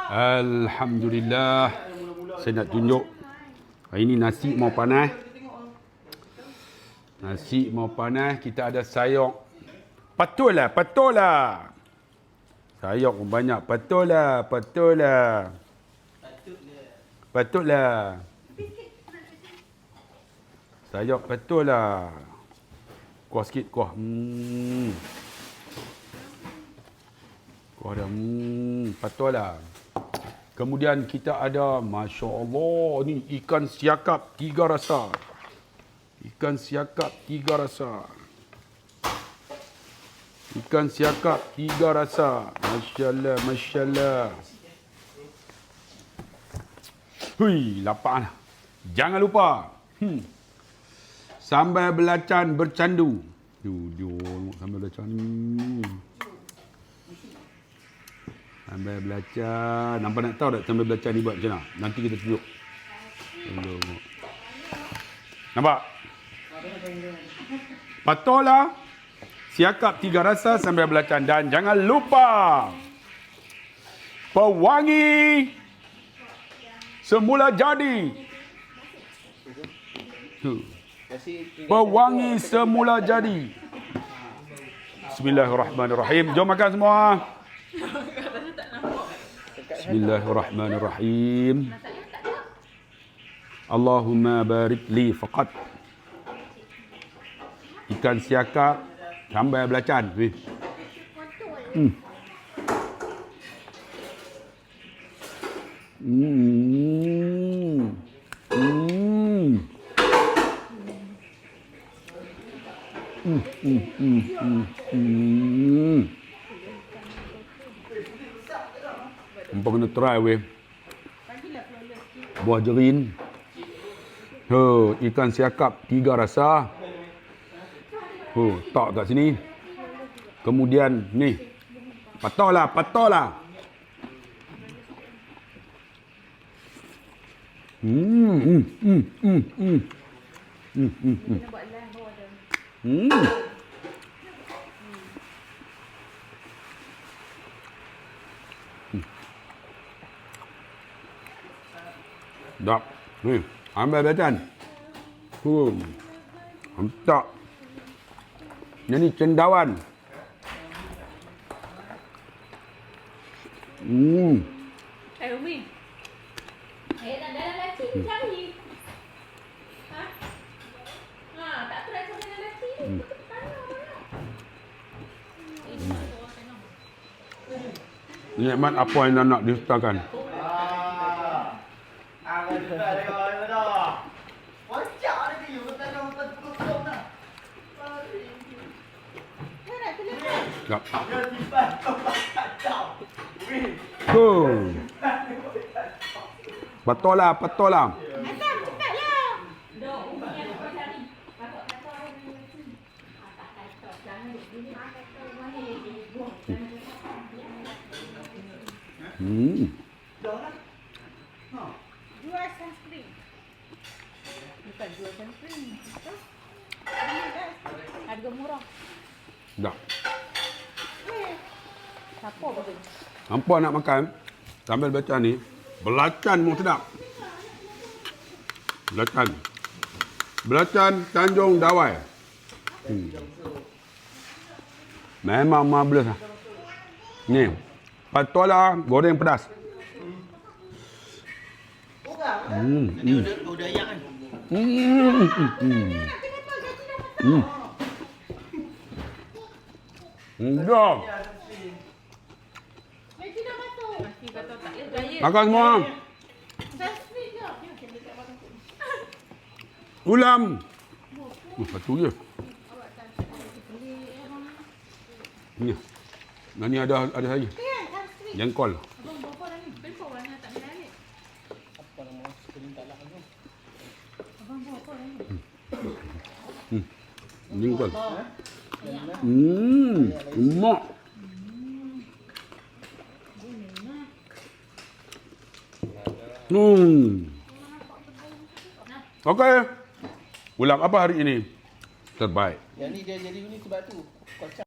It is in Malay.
Alhamdulillah. Saya nak tunjuk. Hari ini nasi mau panas. Nasi mau panas. Kita ada sayur. Betul lah. Sayur pun banyak. Betul lah. Sayur betul lah. Kuah sikit kuah. Kuah dia. Betul lah. Kemudian kita ada, Masya Allah, ni ikan siakap 3 rasa. Ikan siakap 3 rasa. Ikan siakap 3 rasa. Masya Allah. Hui, lapar lah. Jangan lupa. Sambal belacan bercandu. Sambal belacan ni. Sambal belacan. Nampak nak tahu tak sambal belacan ni buat macam mana? Nanti kita tunjuk. Nampak? Patola, siakap 3 rasa sambal belacan. Dan jangan lupa pewangi semula jadi. Pewangi semula jadi. Bismillahirrahmanirrahim. Jom makan semua. Bismillahirrahmanirrahim. Allahumma barik li faqat. Ikan siakap sambal belacan. Nampak kena try weh. Buah jerin. Ikan siakap 3 rasa. Tak kat sini. Kemudian ni. Patola. Dak. Ni, ambil belacan. Hantak. Yang ni cendawan. Umi. Nak dalam laki ni cari. Tak try sampai dalam laki ni. Nikmat apa yang nak disertakan? Sekejap. Betul lah. Jual sunscreen. Bukan jual sunscreen. Harga murah. Dah. Siapa betul? Hampa nak makan sambal belacan ni, belacan pun sedap. Belacan Tanjung Dawai. Memang marvelous lah. Ni, patola goreng pedas. Ini udah yang kan? Jom. Makan semua. Ulam. Satu je. Ni. Ni ada lagi. Jengkol. Jengkol. Emak. Okey. Ulam apa hari ini? Terbaik. Yang ni dia jadi ni sebab tu. Kocak.